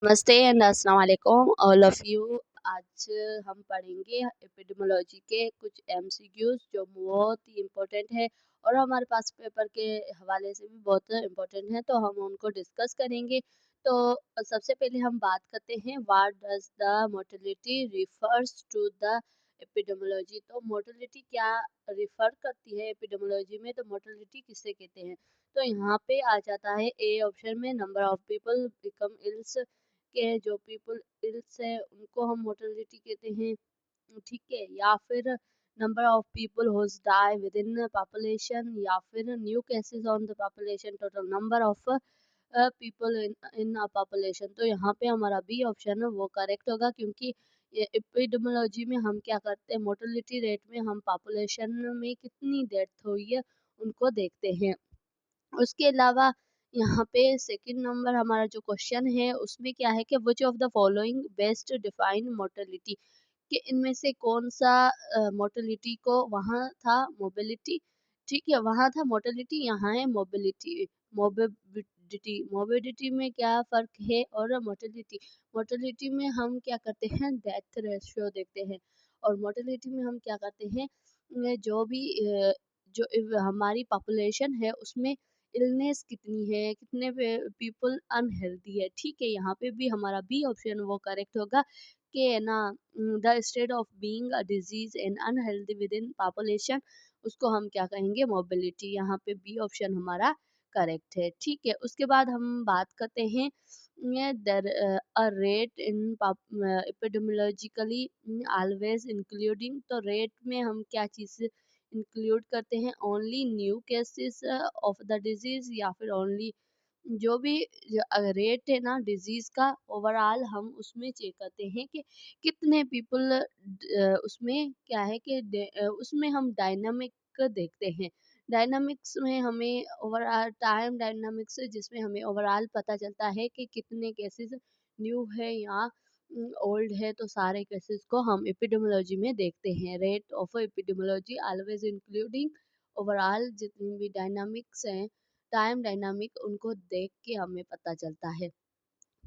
नमस्ते एंड अस्सलाम वालेकुम ऑल ऑफ यू। आज हम पढ़ेंगे एपिडेमियोलॉजी के कुछ एमसीक्यूज जो बहुत ही इम्पोर्टेंट है और हमारे पास पेपर के हवाले से भी बहुत इम्पोर्टेंट है, तो हम उनको डिस्कस करेंगे। तो सबसे पहले हम बात करते हैं what does the mortality refers to the epidemiology. तो मोर्टेलिटी क्या रिफर करती है एपिडेमियोलॉजी में, तो मोर्टेलिटी किसे कहते हैं। तो यहाँ पे आ जाता है ए ऑप्शन में, number of people become ills के जो पीपल इल्स है उनको हम मोर्टेलिटी कहते हैं, ठीक है। या फिर number of people whose die within population, या फिर new cases on the population, total number of people in in a population. तो यहाँ पे हमारा बी ऑप्शन है वो करेक्ट होगा, क्योंकि एपिडेमियोलॉजी में हम क्या करते हैं, मोर्टेलिटी रेट में हम पॉपुलेशन में कितनी डेथ हुई है उनको देखते हैं। उसके अलावा यहाँ पे सेकंड नंबर हमारा जो क्वेश्चन है उसमें क्या है कि which of the following best define mortality, कि इनमें से कौन सा मोर्टेलिटी को, वहाँ था मोबिलिटी, ठीक है, वहाँ था मोर्टेलिटी, यहाँ है मोबिलिटी। मोबिडिटी में क्या फर्क है, और मोर्टेलिटी, मोर्टेलिटी में हम क्या करते हैं, डेथ रेशियो देखते हैं, और मोर्टेलिटी में हम क्या करते हैं, जो भी हमारी पॉपुलेशन है उसमें इलनेस कितनी है, कितने पीपल अनहेल्दी है, ठीक है। यहाँ पे भी हमारा बी ऑप्शन वो करेक्ट होगा कि है ना, the state of being a disease and unhealthy with in population, उसको हम क्या कहेंगे, मोबिलिटी। यहाँ पे बी ऑप्शन हमारा करेक्ट है, ठीक है। उसके बाद हम बात करते हैं a rate in epidemiologically always including, तो रेट में हम क्या चीज़ इंक्लूड करते हैं, only new cases of the disease, या फिर ओनली जो भी रेट है ना डिजीज का ओवरऑल, हम उसमें चेक करते हैं कि कितने पीपल उसमें क्या है कि उसमें हम डायनामिक देखते हैं। डायनामिक्स में हमें ओवरऑल टाइम डायनामिक्स, जिसमें हमें ओवरऑल पता चलता है कि कितने केसेस न्यू है या ओल्ड है, तो सारे केसेस को हम एपिडेमियोलॉजी में देखते हैं। Rate of epidemiology always including overall जितनी भी डायनामिक्स हैं, टाइम डायनामिक, उनको देख के हमें पता चलता है।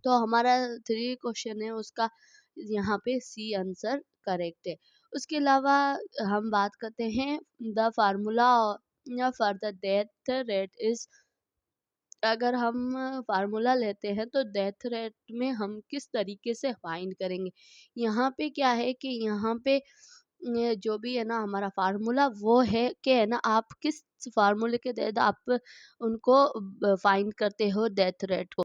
तो हमारा थ्री क्वेश्चन है उसका यहाँ पे सी आंसर करेक्ट है। उसके अलावा हम बात करते हैं the formula for the death rate is, अगर हम फार्मूला लेते हैं तो डेथ रेट में हम किस तरीके से फाइंड करेंगे। यहाँ पे क्या है कि यहाँ पे जो भी है ना हमारा फार्मूला वो है कि है ना, आप किस फार्मूले के तहत आप उनको फाइंड करते हो डेथ रेट को।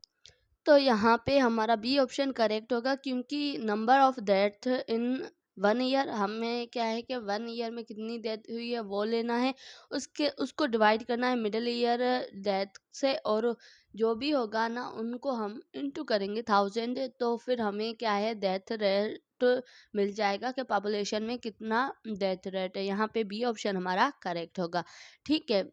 तो यहाँ पे हमारा बी ऑप्शन करेक्ट होगा, क्योंकि number of death in 1 year, हमें क्या है कि 1 ईयर में कितनी डेथ हुई है वो लेना है, उसके उसको डिवाइड करना है मिडिल ईयर डेथ से, और जो भी होगा ना उनको हम इनटू करेंगे 1000, तो फिर हमें क्या है डेथ रेट मिल जाएगा कि पॉपुलेशन में कितना डेथ रेट है। यहाँ पे बी ऑप्शन हमारा करेक्ट होगा, ठीक है।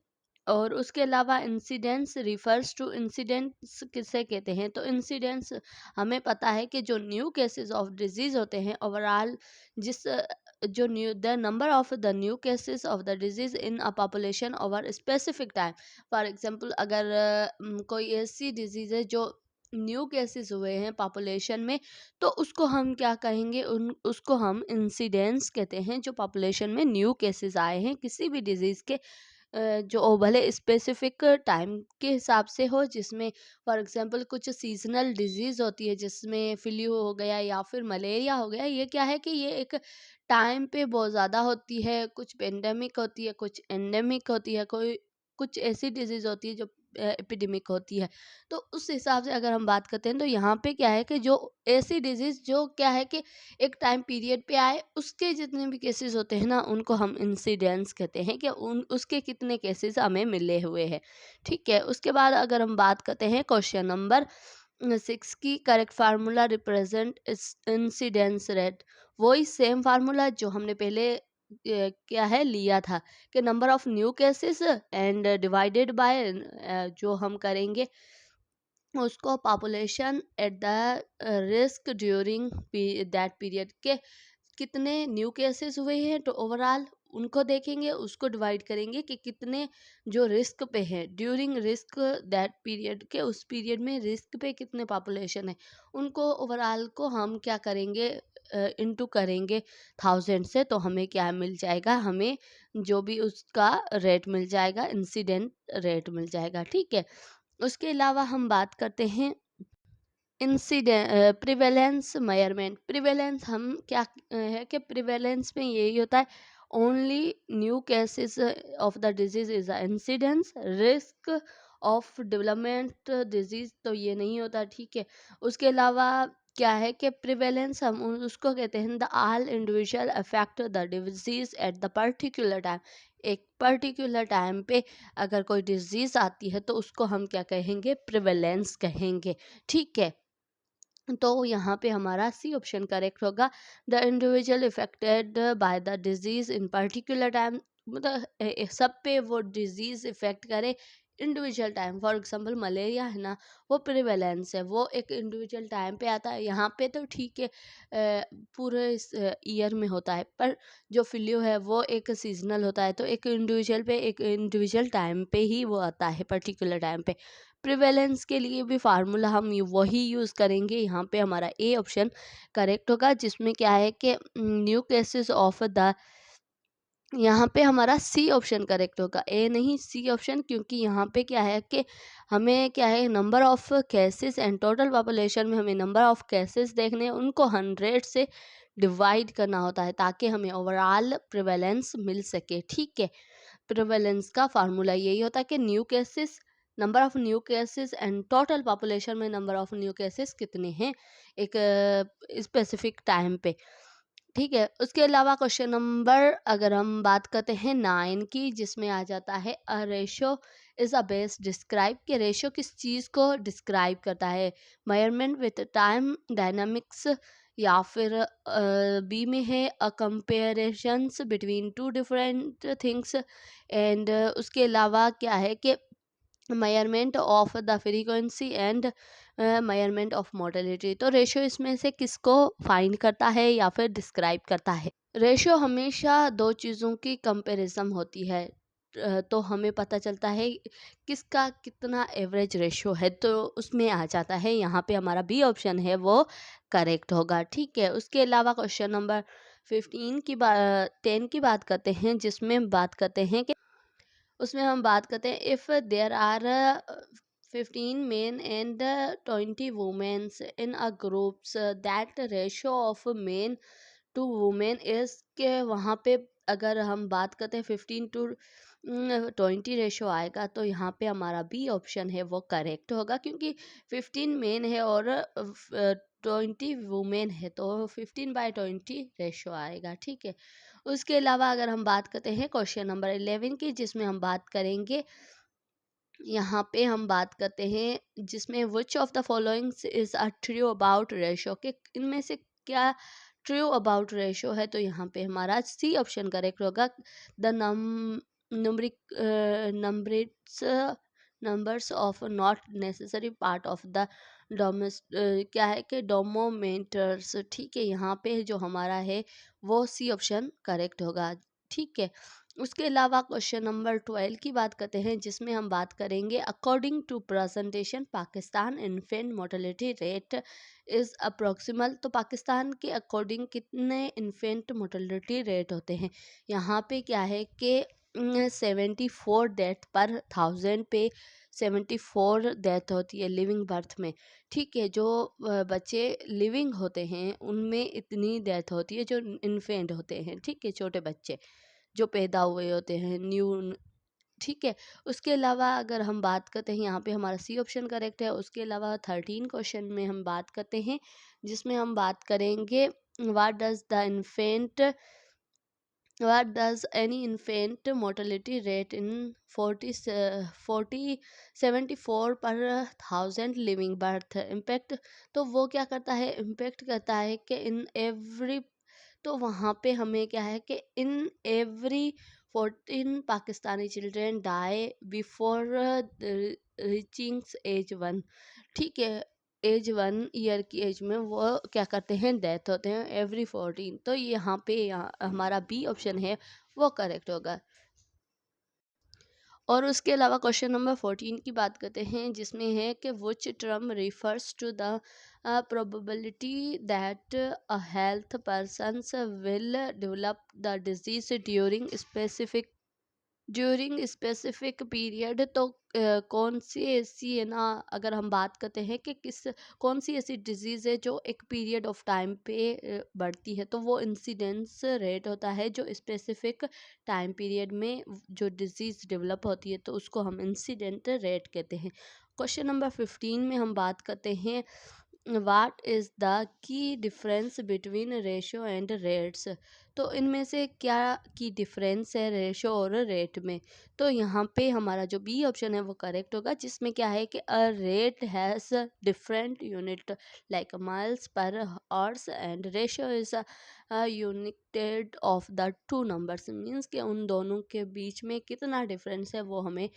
और उसके अलावा इंसिडेंस रिफर्स टू, इंसिडेंस किसे कहते हैं, तो इंसिडेंस हमें पता है कि जो न्यू केसेस ऑफ डिजीज होते हैं ओवरऑल, जिस जो new the number of the new cases of the disease in a population over specific time. For example अगर कोई ऐसी डिजीज है जो न्यू केसेस हुए हैं पॉपुलेशन में, तो उसको हम क्या कहेंगे, उन उसको हम इंसिडेंस कहते हैं, जो पॉपुलेशन में न्यू केसेस आए हैं किसी भी डिजीज के, जो भले स्पेसिफिक टाइम के हिसाब से हो, जिसमें फॉर एग्जांपल कुछ सीजनल डिजीज होती है जिसमें फ्लू हो गया या फिर मलेरिया हो गया, ये क्या है कि ये एक टाइम पे बहुत ज़्यादा होती है, कुछ पेंडेमिक होती है, कुछ एंडेमिक होती है, कोई कुछ ऐसी डिजीज होती है जो एपिडेमिक होती है। तो उस हिसाब से अगर हम बात करते हैं तो यहाँ पे क्या है कि जो ऐसी डिजीज जो क्या है कि एक टाइम पीरियड पे आए, उसके जितने भी केसेस होते हैं ना उनको हम इंसिडेंस कहते हैं, कि उन उसके कितने केसेस हमें मिले हुए हैं, ठीक है। उसके बाद अगर हम बात करते हैं क्वेश्चन नंबर 6 की, correct formula represent incidence rate, वही सेम फार्मूला जो हमने पहले क्या है लिया था, कि number of new cases and divided by, जो हम करेंगे उसको population at the risk during that period, के कितने न्यू केसेस हुए हैं, तो ओवरऑल उनको देखेंगे, उसको डिवाइड करेंगे कि कितने जो रिस्क पे हैं ड्यूरिंग रिस्क दैट पीरियड, के उस पीरियड में रिस्क पे कितने पॉपुलेशन है, उनको ओवरऑल को हम क्या करेंगे, इनटू करेंगे 1000 से, तो हमें क्या मिल जाएगा, हमें जो भी उसका रेट मिल जाएगा, इंसिडेंट रेट मिल जाएगा। ठीक है, उसके अलावा हम बात करते हैं इंसिडेंट प्रिवेलेंस मेजरमेंट। प्रिवेलेंस हम क्या है कि प्रिवेलेंस में यही होता है, only new cases of the disease is the incidence, risk of development disease तो ये नहीं होता। ठीक है, उसके अलावा क्या है कि प्रिवेलेंस हम उसको कहते हैं the all individual affect the disease at the particular time. एक पर्टिकुलर टाइम पे अगर कोई डिजीज आती है तो उसको हम क्या कहेंगे, प्रिवेलेंस कहेंगे। ठीक है, तो यहाँ पे हमारा सी ऑप्शन करेक्ट होगा। The individual affected by the disease in particular time, मतलब सब पे वो डिजीज इफेक्ट करे individual time. For example malaria है ना, वो प्रिवेलेंस है, वो एक इंडिविजुअल टाइम पे आता है। यहाँ पे तो ठीक है, पूरे ईयर में होता है, पर जो फ्लू है वो एक सीजनल होता है, तो एक इंडिविजुअल पे एक इंडिविजुअल टाइम पे ही वो आता है, पर्टिकुलर टाइम पे। प्रिवेलेंस के लिए भी फार्मूला हम वही यूज़ करेंगे। यहाँ पे हमारा ए ऑप्शन करेक्ट होगा, जिसमें क्या है कि न्यू केसेस ऑफ द, यहाँ पे हमारा सी ऑप्शन करेक्ट होगा, ए नहीं सी ऑप्शन, क्योंकि यहाँ पे क्या है कि हमें क्या है, number of cases and total population में हमें नंबर ऑफ केसेस देखने हैं, उनको 100 से डिवाइड करना होता है ताकि हमें ओवरऑल प्रिवेलेंस मिल सके। ठीक है, प्रिवेलेंस का फार्मूला यही होता है कि new cases, number of new cases and total population में नंबर ऑफ न्यू केसेस कितने हैं एक स्पेसिफिक टाइम पे। ठीक है, उसके अलावा क्वेश्चन नंबर अगर हम बात करते हैं 9 की, जिसमें आ जाता है a ratio is a base describe, के रेशो किस चीज़ को डिस्क्राइब करता है, मेजरमेंट विद टाइम डायनामिक्स, या फिर बी में है a comparisons between two different things, and उसके अलावा क्या है कि measurement of the frequency and measurement of mortality. तो रेशियो इसमें से किसको फाइंड करता है या फिर डिस्क्राइब करता है। रेशियो हमेशा दो चीज़ों की कंपैरिजन होती है, तो हमें पता चलता है किसका कितना एवरेज रेशियो है, तो उसमें आ जाता है, यहाँ पे हमारा बी ऑप्शन है वो करेक्ट होगा। ठीक है, उसके अलावा क्वेश्चन नंबर 15 की 10 की बात करते हैं, जिसमें बात करते हैं कि उसमें हम बात करते हैं if there are 15 men and 20 womens in a groups that ratio of men to women is, के वहाँ पे अगर हम बात करते हैं 15 टू 20 रेशो आएगा, तो यहाँ पे हमारा बी ऑप्शन है वो करेक्ट होगा, क्योंकि 15 मेन है और 20 वुमेन है, तो 15/20 रेशो आएगा। ठीक है, उसके अलावा अगर हम बात करते हैं क्वेश्चन नंबर 11 की, जिसमें हम बात करेंगे, यहाँ पे हम बात करते हैं जिसमें which of the followings is a true about ratio, के इनमें से क्या ट्रू अबाउट रेशो है, तो यहाँ पे हमारा सी ऑप्शन करेक्ट होगा। The numeric numbers numbers of not necessary part of the domes, क्या है कि डोमोमीटर्स। ठीक है, यहाँ पे जो हमारा है वो सी ऑप्शन करेक्ट होगा। ठीक है, उसके अलावा क्वेश्चन नंबर 12 की बात करते हैं, जिसमें हम बात करेंगे according to presentation Pakistan infant mortality rate is approximal. तो पाकिस्तान के अकॉर्डिंग कितने इन्फेंट मोर्टेलिटी रेट होते हैं, यहाँ पे क्या है कि 74 डेथ पर 1000 पे 74 डेथ होती है लिविंग बर्थ में। ठीक है, जो बच्चे लिविंग होते हैं उनमें इतनी डेथ होती है जो इन्फेंट होते हैं। ठीक है, छोटे बच्चे जो पैदा हुए होते हैं न्यू। ठीक है, उसके अलावा अगर हम बात करते हैं, यहाँ पे हमारा सी ऑप्शन करेक्ट है। उसके अलावा 13 क्वेश्चन में हम बात करते हैं, जिसमें हम बात करेंगे what does any infant mortality rate in 74 पर 1000 लिविंग बर्थ इम्पैक्ट। तो वो क्या करता है, इम्पैक्ट करता है कि इन एवरी, तो वहाँ पे हमें क्या है कि in every 14 Pakistani children die before reaching age 1। ठीक है, एज 1 ईयर की एज में वो क्या करते हैं, डेथ होते हैं एवरी 14। तो यहाँ पे हमारा बी ऑप्शन है वो करेक्ट होगा। और उसके अलावा क्वेश्चन नंबर 14 की बात करते हैं, जिसमें है कि which term refers to the probability that a health persons will develop the disease during specific period. तो कौन सी ऐसी है ना, अगर हम बात करते हैं कि कौन सी ऐसी डिजीज़ है जो एक पीरियड ऑफ टाइम पे बढ़ती है, तो वो इंसिडेंस रेट होता है जो स्पेसिफिक टाइम पीरियड में जो डिजीज़ डेवलप होती है, तो उसको हम इंसिडेंट रेट कहते हैं। क्वेश्चन नंबर 15 में हम बात करते हैं, what is the key difference between ratio and rates. तो इनमें से क्या की डिफरेंस है रेशो और रेट में। तो यहाँ पे हमारा जो बी ऑप्शन है वो करेक्ट होगा, जिसमें क्या है कि a rate has different unit like miles per hours and ratio is united of the two numbers. Means कि उन दोनों के बीच में कितना डिफरेंस है वो हमें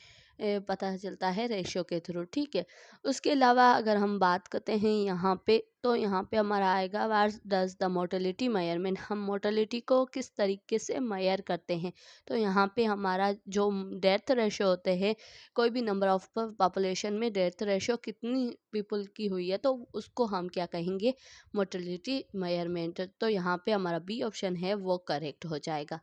पता चलता है रेशो के थ्रू। ठीक है। उसके अलावा अगर हम बात करते हैं यहाँ पे, तो यहाँ पे हमारा आएगा what does the mortality measurement. हम मोर्टेलिटी को किस तरीके से मेजर करते हैं। तो यहाँ पे हमारा जो डेथ रेशो होते हैं, कोई भी नंबर ऑफ पॉपुलेशन में डेथ रेशो कितनी पीपल की हुई है, तो उसको हम क्या कहेंगे, मोर्टेलिटी मेजरमेंट। तो यहाँ पे हमारा बी ऑप्शन है वो करेक्ट हो जाएगा।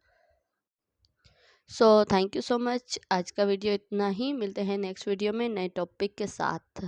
So thank you so much. आज का वीडियो इतना ही, मिलते हैं नेक्स्ट वीडियो में नए टॉपिक के साथ।